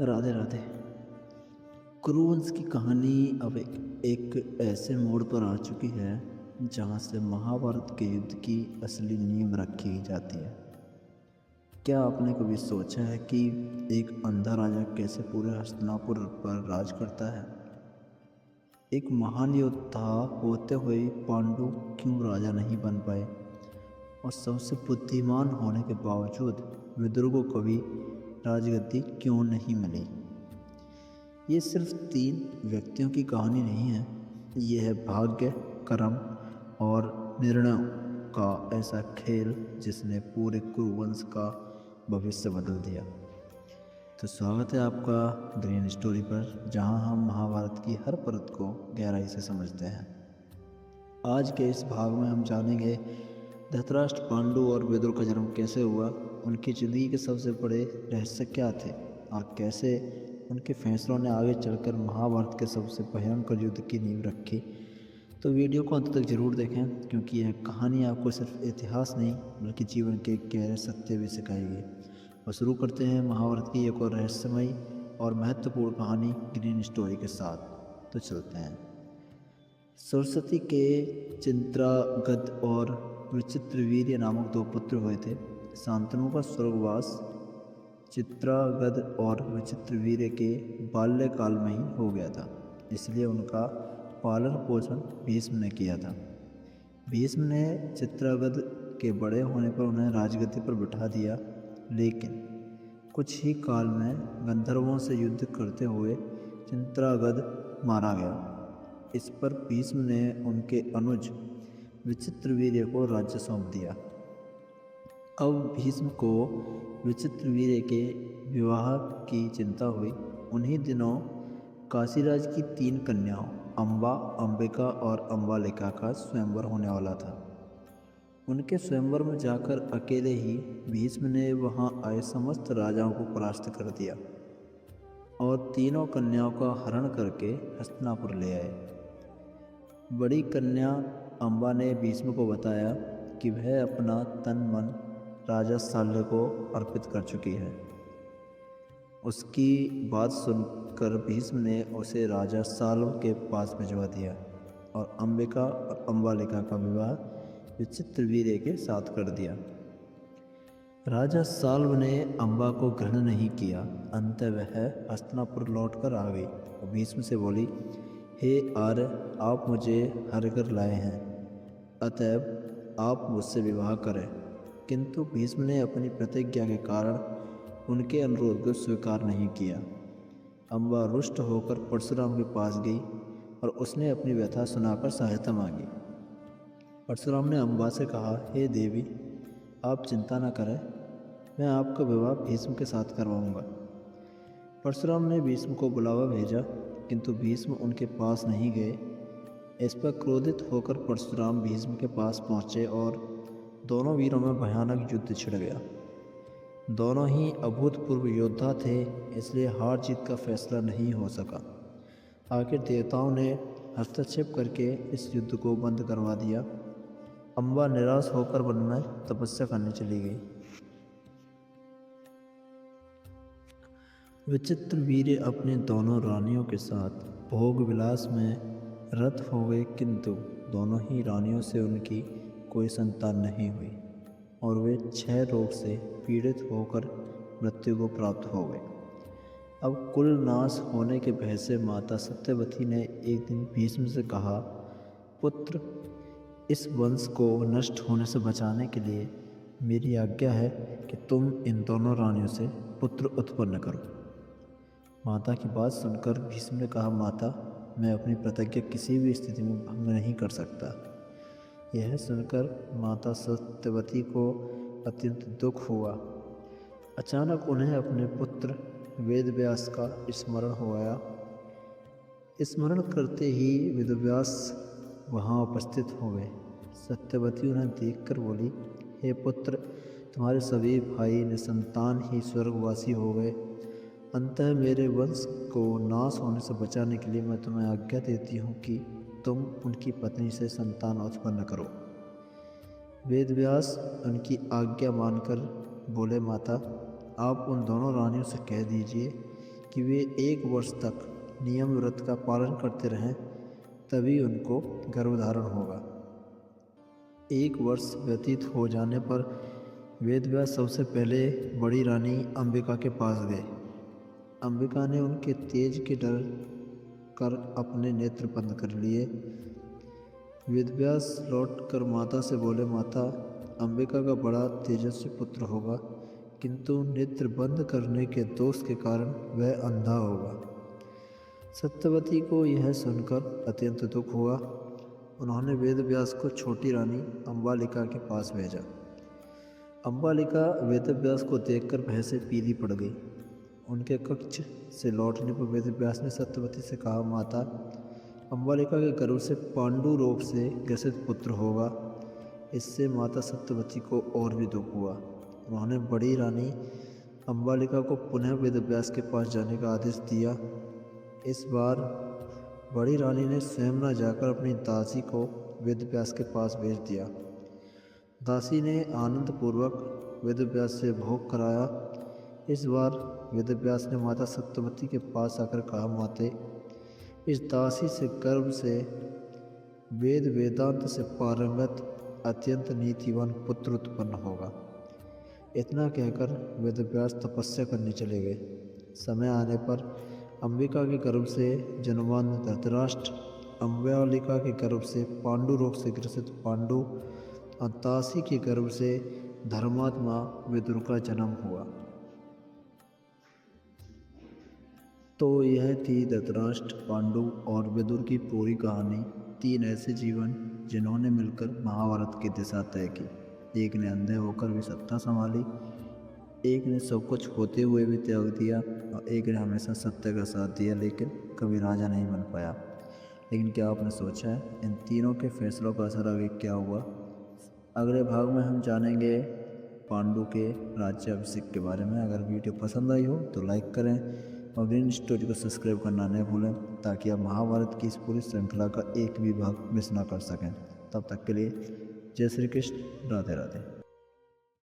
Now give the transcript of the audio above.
राधे राधे। कुरुवंश की कहानी अब एक ऐसे मोड़ पर आ चुकी है जहां से महाभारत के युद्ध की असली नींव रखी जाती है। क्या आपने कभी सोचा है कि एक अंधा राजा कैसे पूरे हस्तिनापुर पर राज करता है? एक महान योद्धा होते हुए पांडु क्यों राजा नहीं बन पाए? और सबसे बुद्धिमान होने के बावजूद विदुर को कभी राजगद्दी क्यों नहीं मिली? ये सिर्फ 3 व्यक्तियों की कहानी नहीं है, ये है भाग्य, कर्म और निर्णयों का ऐसा खेल जिसने पूरे कुरुवंश का भविष्य बदल दिया। तो स्वागत है आपका ग्रीन स्टोरी पर, जहां हम महाभारत की हर परत को गहराई से समझते हैं। आज के इस भाग में हम जानेंगे धृतराष्ट्र, पांडु और विदुर का जन्म कैसे हुआ, उनकी ज़िंदगी के सबसे बड़े रहस्य क्या थे और कैसे उनके फैसलों ने आगे चलकर महाभारत के सबसे भयंकर युद्ध की नींव रखी। तो वीडियो को अंत तक जरूर देखें, क्योंकि यह कहानी आपको सिर्फ इतिहास नहीं बल्कि जीवन के गहरे सत्य भी सिखाएगी। और शुरू करते हैं महाभारत की एक और रहस्यमयी और महत्वपूर्ण कहानी ग्रीन स्टोरी के साथ। तो चलते हैं। सरस्वती के चित्रागद और विचित्रवीर्य नामक 2 पुत्र हुए थे। शांतनु का स्वर्गवास चित्रागद और विचित्रवीर्य के बाल्यकाल में ही हो गया था, इसलिए उनका पालन पोषण भीष्म ने किया था। भीष्म ने चित्रागद के बड़े होने पर उन्हें राजगद्दी पर बिठा दिया, लेकिन कुछ ही काल में गंधर्वों से युद्ध करते हुए चित्रागद मारा गया। इस पर भीष्म ने उनके अनुज विचित्रवीर्य को राज्य सौंप दिया। अब भीष्म को विचित्रवीर्य के विवाह की चिंता हुई। उन्हीं दिनों काशीराज की 3 कन्याओं अंबा, अंबिका और अंबालिका का स्वयंवर होने वाला था। उनके स्वयंवर में जाकर अकेले ही भीष्म ने वहां आए समस्त राजाओं को परास्त कर दिया और तीनों कन्याओं का हरण करके हस्तिनापुर ले आए। बड़ी कन्या अंबा ने भीष्म को बताया कि वह अपना तन मन राजा साल्य को अर्पित कर चुकी है। उसकी बात सुनकर भीष्म ने उसे राजा साल्व के पास भिजवा दिया और अंबिका और अंबालिका का विवाह विचित्रवीर्य के साथ कर दिया। राजा साल्व ने अंबा को ग्रहण नहीं किया। अंत वह हस्तिनापुर लौटकर आ गई और भीष्म से बोली, हे आर्य, आप मुझे हरकर लाए हैं, अतएव आप मुझसे विवाह करें। किंतु भीष्म ने अपनी प्रतिज्ञा के कारण उनके अनुरोध को स्वीकार नहीं किया। अंबा रुष्ट होकर परशुराम के पास गई और उसने अपनी व्यथा सुनाकर सहायता मांगी। परशुराम ने अंबा से कहा, हे देवी, आप चिंता न करें, मैं आपका विवाह भीष्म के साथ करवाऊंगा। परशुराम ने भीष्म को बुलावा भेजा, किंतु भीष्म उनके पास नहीं गए। इस पर क्रोधित होकर परशुराम भीष्म के पास पहुँचे और दोनों वीरों में भयानक युद्ध छिड़ गया। दोनों ही अभूतपूर्व योद्धा थे, इसलिए हार जीत का फैसला नहीं हो सका। आखिर देवताओं ने हस्तक्षेप करके इस युद्ध को बंद करवा दिया। अंबा निराश होकर वन में तपस्या करने चली गई। विचित्रवीर्य अपने दोनों रानियों के साथ भोग विलास में रत हो गए, किंतु दोनों ही रानियों से उनकी कोई संतान नहीं हुई और वे 6 रोग से पीड़ित होकर मृत्यु को प्राप्त हो गए। अब कुल नाश होने के भय से माता सत्यवती ने एक दिन भीष्म से कहा, पुत्र, इस वंश को नष्ट होने से बचाने के लिए मेरी आज्ञा है कि तुम इन दोनों रानियों से पुत्र उत्पन्न करो। माता की बात सुनकर भीष्म ने कहा, माता, मैं अपनी प्रतिज्ञा किसी भी स्थिति में भंग नहीं कर सकता। यह सुनकर माता सत्यवती को अत्यंत दुख हुआ। अचानक उन्हें अपने पुत्र वेदव्यास का स्मरण हो आया। स्मरण करते ही वेदव्यास वहाँ उपस्थित हो गए। सत्यवती उन्हें देखकर बोली, हे पुत्र, तुम्हारे सभी भाई निसंतान ही स्वर्गवासी हो गए। अंततः मेरे वंश को नाश होने से बचाने के लिए मैं तुम्हें आज्ञा देती हूँ कि तुम उनकी पत्नी से संतान उत्पन्न करो। वेदव्यास उनकी आज्ञा मानकर बोले, माता, आप उन दोनों रानियों से कह दीजिए कि वे 1 वर्ष तक नियम व्रत का पालन करते रहें, तभी उनको गर्भधारण होगा। 1 वर्ष व्यतीत हो जाने पर वेदव्यास सबसे पहले बड़ी रानी अंबिका के पास गए। अंबिका ने उनके तेज के डर कर अपने नेत्र बंद कर लिए। वेदव्यास लौटकर माता से बोले, माता, अंबिका का बड़ा तेजस्वी पुत्र होगा, किंतु नेत्र बंद करने के दोष के कारण वह अंधा होगा। सत्यवती को यह सुनकर अत्यंत दुख हुआ। उन्होंने वेदव्यास को छोटी रानी अंबालिका के पास भेजा। अंबालिका वेदव्यास को देखकर भय से पीली पड़ गई। उनके कक्ष से लौटने पर वेदव्यास ने सत्यवती से कहा, माता, अंबालिका के गर्भ से पांडु रोग से ग्रसित पुत्र होगा। इससे माता सत्यवती को और भी दुख हुआ। उन्होंने बड़ी रानी अंबालिका को पुनः वेदव्यास के पास जाने का आदेश दिया। इस बार बड़ी रानी ने स्वयं न जाकर अपनी दासी को वेदव्यास के पास भेज दिया। दासी ने आनंदपूर्वक वेदव्यास से भोग कराया। इस बार वेदव्यास ने माता सत्यवती के पास आकर कहा, माते, इस दासी से गर्भ से वेद वेदांत से पारंगत अत्यंत नीतिवान पुत्र उत्पन्न होगा। इतना कहकर वेदव्यास तपस्या करने चले गए। समय आने पर अंबिका के गर्भ से जन्मवान धृतराष्ट्र, अंबालिका के गर्भ से पांडु रोग से ग्रसित पांडु और दासी के गर्भ से धर्मात्मा विदुर का जन्म हुआ। तो यह थी धृतराष्ट्र, पांडु और विदुर की पूरी कहानी। 3 ऐसे जीवन जिन्होंने मिलकर महाभारत की दिशा तय की। एक ने अंधे होकर भी सत्ता संभाली, एक ने सब कुछ होते हुए भी त्याग दिया और एक ने हमेशा सत्य का साथ दिया लेकिन कभी राजा नहीं बन पाया। लेकिन क्या आपने सोचा है इन तीनों के फैसलों का असर आगे क्या हुआ? अगले भाग में हम जानेंगे पांडु के राज्याभिषेक के बारे में। अगर वीडियो पसंद आई हो तो लाइक करें और ग्रीन स्टोरी को सब्सक्राइब करना न भूलें, ताकि आप महाभारत की इस पूरी श्रृंखला का एक भी भाग मिस ना कर सकें। तब तक के लिए जय श्री कृष्ण, राधे राधे।